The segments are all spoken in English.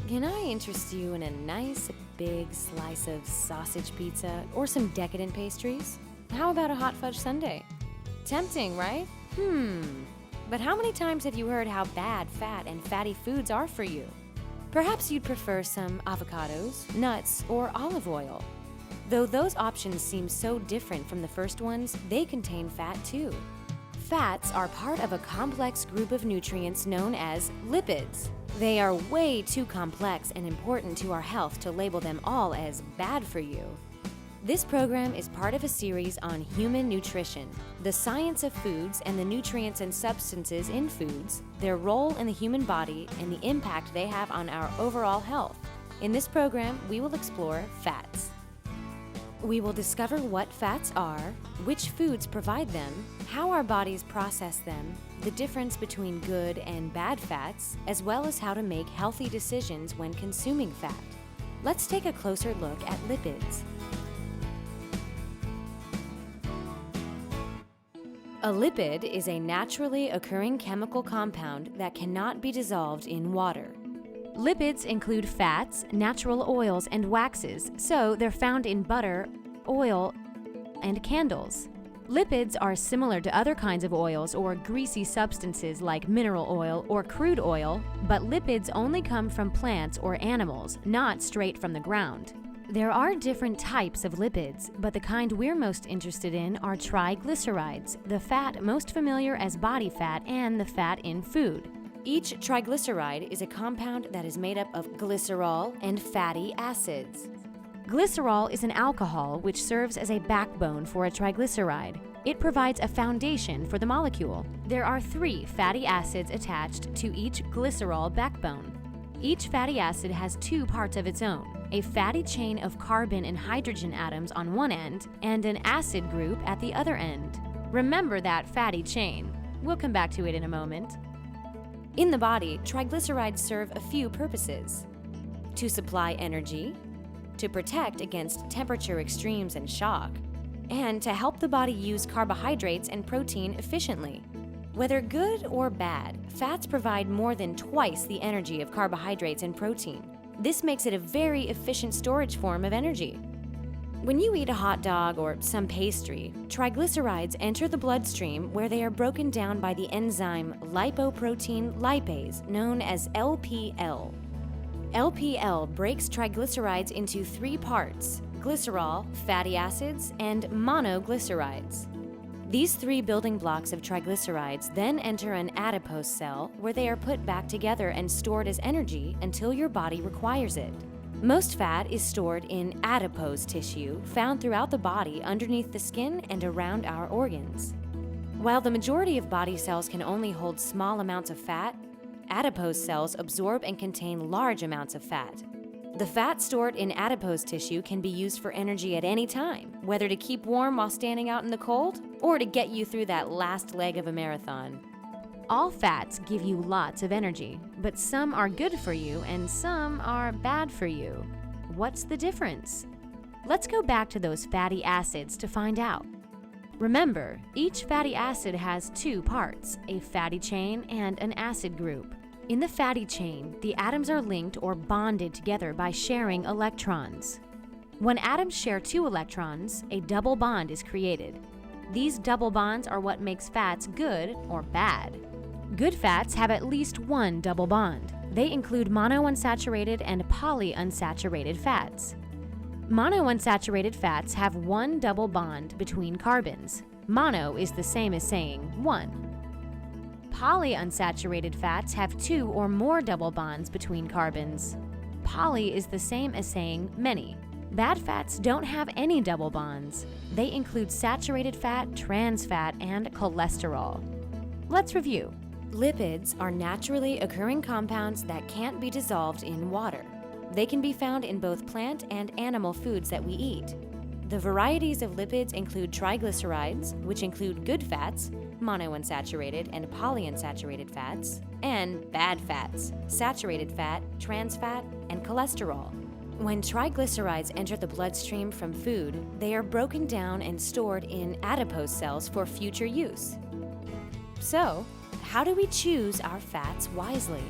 Can I interest you in a nice big slice of sausage pizza or some decadent pastries? How about a hot fudge sundae? Tempting, right? But how many times have you heard how bad fat and fatty foods are for you? Perhaps you'd prefer some avocados, nuts, or olive oil. Though those options seem so different from the first ones, they contain fat too. Fats are part of a complex group of nutrients known as lipids. They are way too complex and important to our health to label them all as bad for you. This program is part of a series on human nutrition, the science of foods and the nutrients and substances in foods, their role in the human body, and the impact they have on our overall health. In this program, we will explore fats. We will discover what fats are, which foods provide them, how our bodies process them, the difference between good and bad fats, as well as how to make healthy decisions when consuming fat. Let's take a closer look at lipids. A lipid is a naturally occurring chemical compound that cannot be dissolved in water. Lipids include fats, natural oils, and waxes, so they're found in butter, oil, and candles. Lipids are similar to other kinds of oils or greasy substances like mineral oil or crude oil, but lipids only come from plants or animals, not straight from the ground. There are different types of lipids, but the kind we're most interested in are triglycerides, the fat most familiar as body fat and the fat in food. Each triglyceride is a compound that is made up of glycerol and fatty acids. Glycerol is an alcohol which serves as a backbone for a triglyceride. It provides a foundation for the molecule. There are 3 fatty acids attached to each glycerol backbone. Each fatty acid has 2 parts of its own, a fatty chain of carbon and hydrogen atoms on one end and an acid group at the other end. Remember that fatty chain. We'll come back to it in a moment. In the body, triglycerides serve a few purposes: to supply energy, to protect against temperature extremes and shock, and to help the body use carbohydrates and protein efficiently. Whether good or bad, fats provide more than twice the energy of carbohydrates and protein. This makes it a very efficient storage form of energy. When you eat a hot dog or some pastry, triglycerides enter the bloodstream where they are broken down by the enzyme lipoprotein lipase, known as LPL. LPL breaks triglycerides into 3 parts: glycerol, fatty acids, and monoglycerides. These 3 building blocks of triglycerides then enter an adipose cell where they are put back together and stored as energy until your body requires it. Most fat is stored in adipose tissue found throughout the body underneath the skin and around our organs. While the majority of body cells can only hold small amounts of fat, adipose cells absorb and contain large amounts of fat. The fat stored in adipose tissue can be used for energy at any time, whether to keep warm while standing out in the cold or to get you through that last leg of a marathon. All fats give you lots of energy, but some are good for you and some are bad for you. What's the difference? Let's go back to those fatty acids to find out. Remember, each fatty acid has 2 parts, a fatty chain and an acid group. In the fatty chain, the atoms are linked or bonded together by sharing electrons. When atoms share 2 electrons, a double bond is created. These double bonds are what makes fats good or bad. Good fats have at least 1 double bond. They include monounsaturated and polyunsaturated fats. Monounsaturated fats have 1 double bond between carbons. Mono is the same as saying 1. Polyunsaturated fats have 2 or more double bonds between carbons. Poly is the same as saying many. Bad fats don't have any double bonds. They include saturated fat, trans fat, and cholesterol. Let's review. Lipids are naturally occurring compounds that can't be dissolved in water. They can be found in both plant and animal foods that we eat. The varieties of lipids include triglycerides, which include good fats, monounsaturated and polyunsaturated fats, and bad fats, saturated fat, trans fat, and cholesterol. When triglycerides enter the bloodstream from food, they are broken down and stored in adipose cells for future use. So, how do we choose our fats wisely?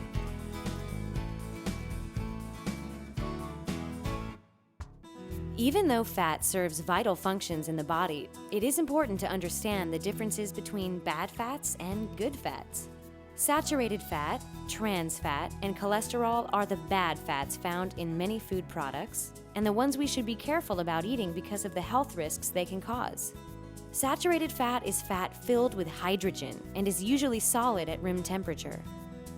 Even though fat serves vital functions in the body, it is important to understand the differences between bad fats and good fats. Saturated fat, trans fat, and cholesterol are the bad fats found in many food products, and the ones we should be careful about eating because of the health risks they can cause. Saturated fat is fat filled with hydrogen and is usually solid at room temperature.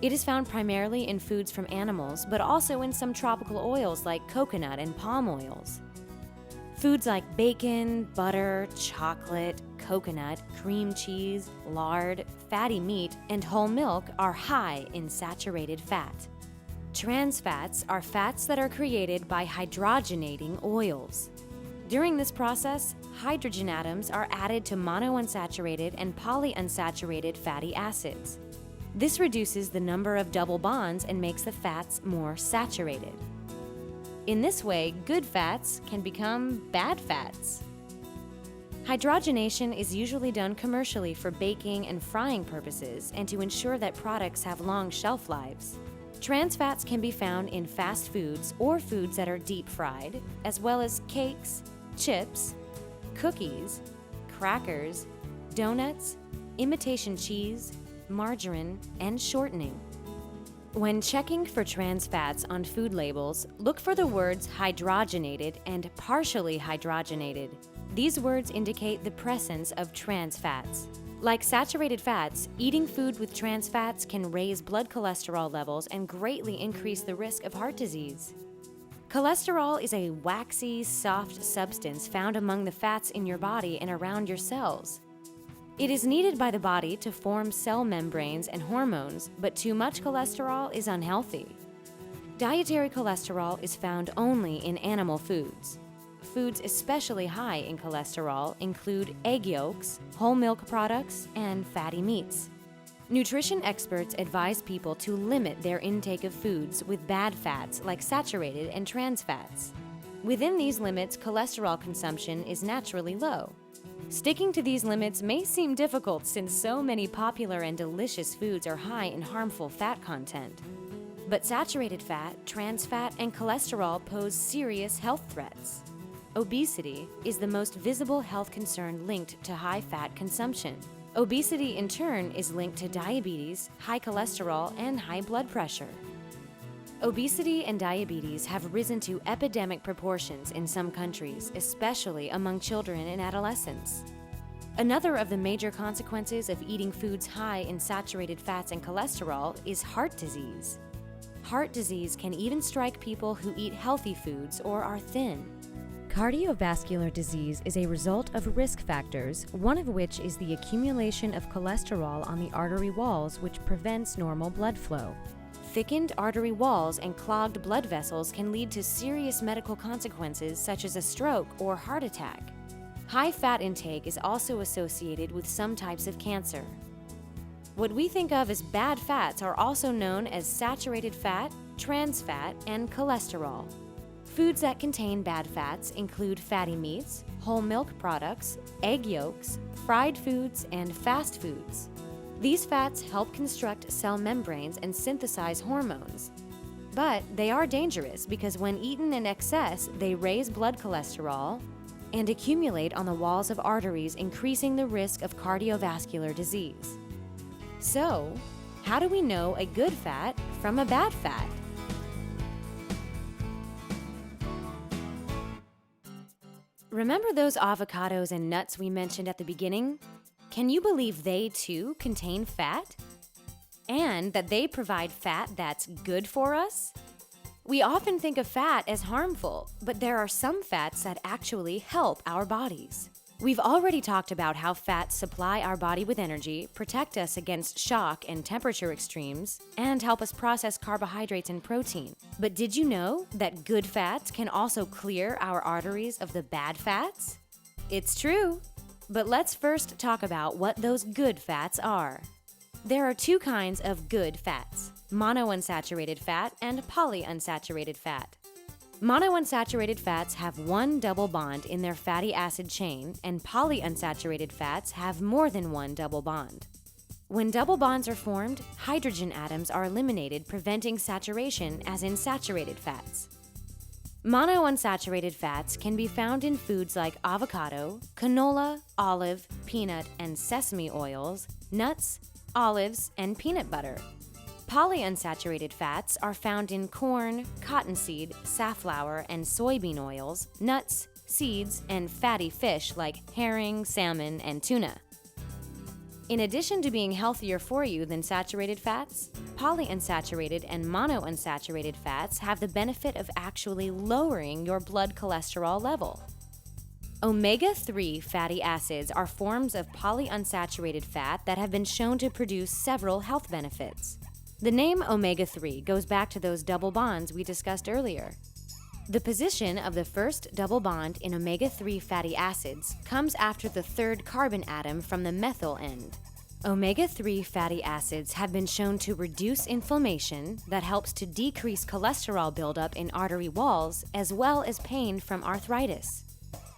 It is found primarily in foods from animals, but also in some tropical oils like coconut and palm oils. Foods like bacon, butter, chocolate, coconut, cream cheese, lard, fatty meat, and whole milk are high in saturated fat. Trans fats are fats that are created by hydrogenating oils. During this process, hydrogen atoms are added to monounsaturated and polyunsaturated fatty acids. This reduces the number of double bonds and makes the fats more saturated. In this way, good fats can become bad fats. Hydrogenation is usually done commercially for baking and frying purposes and to ensure that products have long shelf lives. Trans fats can be found in fast foods or foods that are deep fried, as well as cakes, chips, cookies, crackers, donuts, imitation cheese, margarine, and shortening. When checking for trans fats on food labels, look for the words hydrogenated and partially hydrogenated. These words indicate the presence of trans fats. Like saturated fats, eating food with trans fats can raise blood cholesterol levels and greatly increase the risk of heart disease. Cholesterol is a waxy, soft substance found among the fats in your body and around your cells. It is needed by the body to form cell membranes and hormones, but too much cholesterol is unhealthy. Dietary cholesterol is found only in animal foods. Foods especially high in cholesterol include egg yolks, whole milk products, and fatty meats. Nutrition experts advise people to limit their intake of foods with bad fats like saturated and trans fats. Within these limits, cholesterol consumption is naturally low. Sticking to these limits may seem difficult since so many popular and delicious foods are high in harmful fat content. But saturated fat, trans fat, and cholesterol pose serious health threats. Obesity is the most visible health concern linked to high fat consumption. Obesity, in turn, is linked to diabetes, high cholesterol, and high blood pressure. Obesity and diabetes have risen to epidemic proportions in some countries, especially among children and adolescents. Another of the major consequences of eating foods high in saturated fats and cholesterol is heart disease. Heart disease can even strike people who eat healthy foods or are thin. Cardiovascular disease is a result of risk factors, one of which is the accumulation of cholesterol on the artery walls, which prevents normal blood flow. Thickened artery walls and clogged blood vessels can lead to serious medical consequences such as a stroke or heart attack. High fat intake is also associated with some types of cancer. What we think of as bad fats are also known as saturated fat, trans fat, and cholesterol. Foods that contain bad fats include fatty meats, whole milk products, egg yolks, fried foods, and fast foods. These fats help construct cell membranes and synthesize hormones. But they are dangerous because when eaten in excess, they raise blood cholesterol and accumulate on the walls of arteries, increasing the risk of cardiovascular disease. So, how do we know a good fat from a bad fat? Remember those avocados and nuts we mentioned at the beginning? Can you believe they too contain fat? And that they provide fat that's good for us? We often think of fat as harmful, but there are some fats that actually help our bodies. We've already talked about how fats supply our body with energy, protect us against shock and temperature extremes, and help us process carbohydrates and protein. But did you know that good fats can also clear our arteries of the bad fats? It's true. But let's first talk about what those good fats are. There are two kinds of good fats: monounsaturated fat and polyunsaturated fat. Monounsaturated fats have one double bond in their fatty acid chain, and polyunsaturated fats have more than one double bond. When double bonds are formed, hydrogen atoms are eliminated, preventing saturation as in saturated fats. Monounsaturated fats can be found in foods like avocado, canola, olive, peanut, and sesame oils, nuts, olives, and peanut butter. Polyunsaturated fats are found in corn, cottonseed, safflower, and soybean oils, nuts, seeds, and fatty fish like herring, salmon, and tuna. In addition to being healthier for you than saturated fats, polyunsaturated and monounsaturated fats have the benefit of actually lowering your blood cholesterol level. Omega-3 fatty acids are forms of polyunsaturated fat that have been shown to produce several health benefits. The name omega-3 goes back to those double bonds we discussed earlier. The position of the first double bond in omega-3 fatty acids comes after the third carbon atom from the methyl end. Omega-3 fatty acids have been shown to reduce inflammation that helps to decrease cholesterol buildup in artery walls as well as pain from arthritis.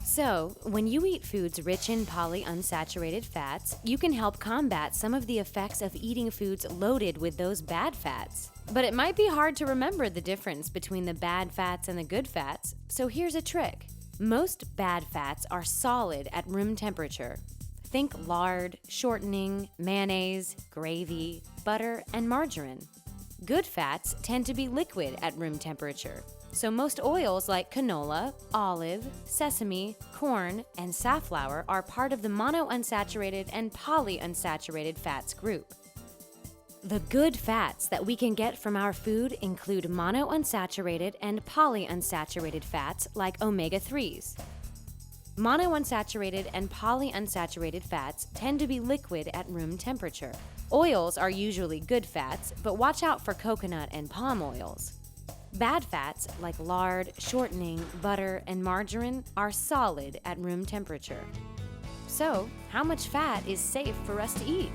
So, when you eat foods rich in polyunsaturated fats, you can help combat some of the effects of eating foods loaded with those bad fats. But it might be hard to remember the difference between the bad fats and the good fats, so here's a trick. Most bad fats are solid at room temperature. Think lard, shortening, mayonnaise, gravy, butter, and margarine. Good fats tend to be liquid at room temperature. So most oils like canola, olive, sesame, corn, and safflower are part of the monounsaturated and polyunsaturated fats group. The good fats that we can get from our food include monounsaturated and polyunsaturated fats like omega-3s. Monounsaturated and polyunsaturated fats tend to be liquid at room temperature. Oils are usually good fats, but watch out for coconut and palm oils. Bad fats like lard, shortening, butter, and margarine are solid at room temperature. So, how much fat is safe for us to eat?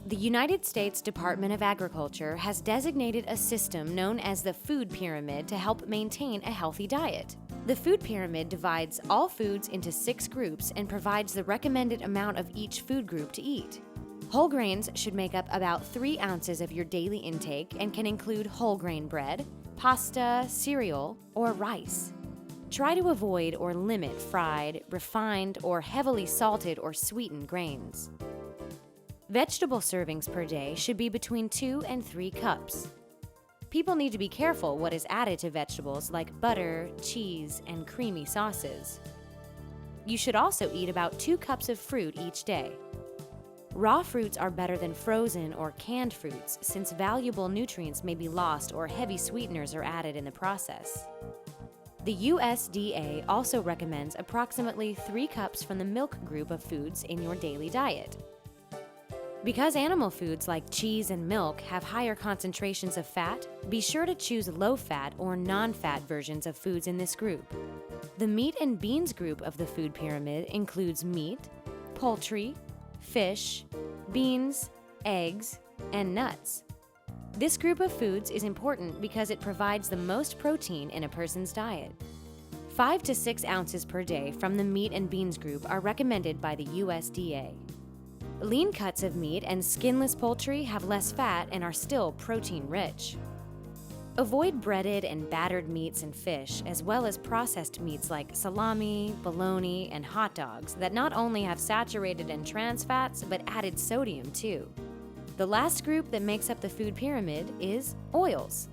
The United States Department of Agriculture has designated a system known as the food pyramid to help maintain a healthy diet. The food pyramid divides all foods into 6 groups and provides the recommended amount of each food group to eat. Whole grains should make up about 3 ounces of your daily intake and can include whole grain bread, pasta, cereal, or rice. Try to avoid or limit fried, refined, or heavily salted or sweetened grains. Vegetable servings per day should be between 2 and 3 cups. People need to be careful what is added to vegetables like butter, cheese, and creamy sauces. You should also eat about 2 cups of fruit each day. Raw fruits are better than frozen or canned fruits since valuable nutrients may be lost or heavy sweeteners are added in the process. The USDA also recommends approximately 3 cups from the milk group of foods in your daily diet. Because animal foods like cheese and milk have higher concentrations of fat, be sure to choose low-fat or non-fat versions of foods in this group. The meat and beans group of the food pyramid includes meat, poultry, fish, beans, eggs, and nuts. This group of foods is important because it provides the most protein in a person's diet. 5 to 6 ounces per day from the meat and beans group are recommended by the USDA. Lean cuts of meat and skinless poultry have less fat and are still protein-rich. Avoid breaded and battered meats and fish, as well as processed meats like salami, bologna, and hot dogs that not only have saturated and trans fats, but added sodium too. The last group that makes up the food pyramid is oils.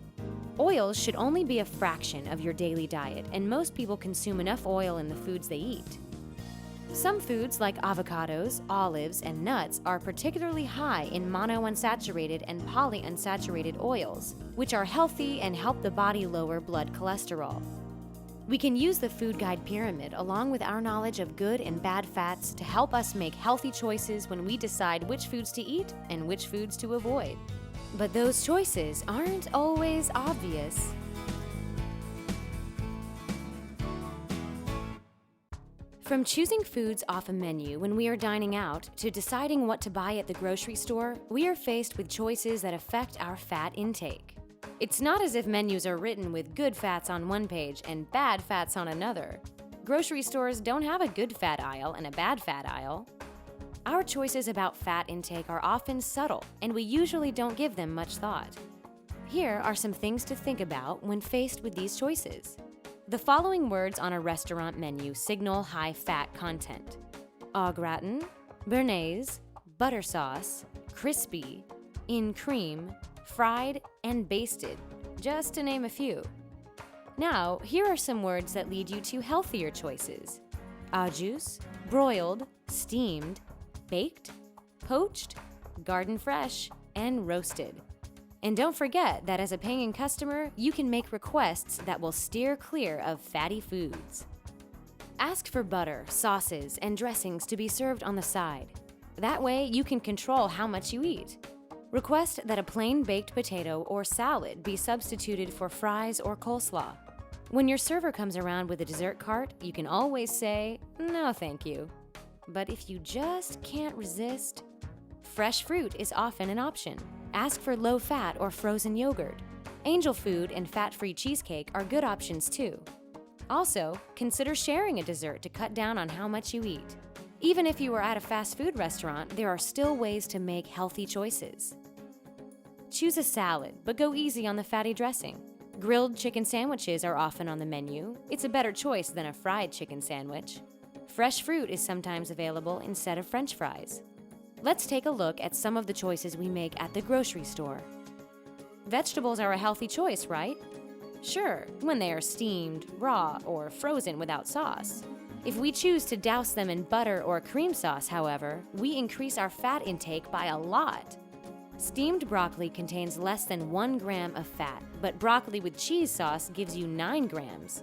Oils should only be a fraction of your daily diet, and most people consume enough oil in the foods they eat. Some foods like avocados, olives, and nuts are particularly high in monounsaturated and polyunsaturated oils, which are healthy and help the body lower blood cholesterol. We can use the food guide pyramid along with our knowledge of good and bad fats to help us make healthy choices when we decide which foods to eat and which foods to avoid. But those choices aren't always obvious. From choosing foods off a menu when we are dining out to deciding what to buy at the grocery store, we are faced with choices that affect our fat intake. It's not as if menus are written with good fats on one page and bad fats on another. Grocery stores don't have a good fat aisle and a bad fat aisle. Our choices about fat intake are often subtle, and we usually don't give them much thought. Here are some things to think about when faced with these choices. The following words on a restaurant menu signal high fat content: au gratin, béarnaise, butter sauce, crispy, in cream, fried, and basted, just to name a few. Now, here are some words that lead you to healthier choices: au jus, broiled, steamed, baked, poached, garden fresh, and roasted. And don't forget that as a paying customer, you can make requests that will steer clear of fatty foods. Ask for butter, sauces, and dressings to be served on the side. That way, you can control how much you eat. Request that a plain baked potato or salad be substituted for fries or coleslaw. When your server comes around with a dessert cart, you can always say, "No, thank you." But if you just can't resist, fresh fruit is often an option. Ask for low-fat or frozen yogurt. Angel food and fat-free cheesecake are good options too. Also, consider sharing a dessert to cut down on how much you eat. Even if you are at a fast food restaurant, there are still ways to make healthy choices. Choose a salad, but go easy on the fatty dressing. Grilled chicken sandwiches are often on the menu. It's a better choice than a fried chicken sandwich. Fresh fruit is sometimes available instead of French fries. Let's take a look at some of the choices we make at the grocery store. Vegetables are a healthy choice, right? Sure, when they are steamed, raw, or frozen without sauce. If we choose to douse them in butter or cream sauce, however, we increase our fat intake by a lot. Steamed broccoli contains less than 1 gram of fat, but broccoli with cheese sauce gives you 9 grams.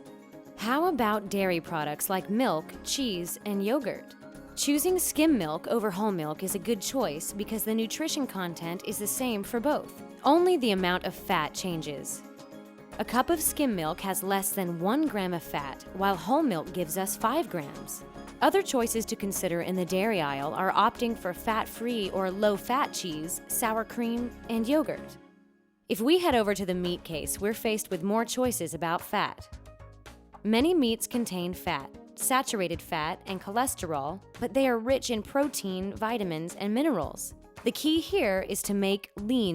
How about dairy products like milk, cheese, and yogurt? Choosing skim milk over whole milk is a good choice because the nutrition content is the same for both. Only the amount of fat changes. A cup of skim milk has less than 1 gram of fat, while whole milk gives us 5 grams. Other choices to consider in the dairy aisle are opting for fat-free or low-fat cheese, sour cream, and yogurt. If we head over to the meat case, we're faced with more choices about fat. Many meats contain fat, saturated fat, and cholesterol, but they are rich in protein, vitamins, and minerals. The key here is to make lean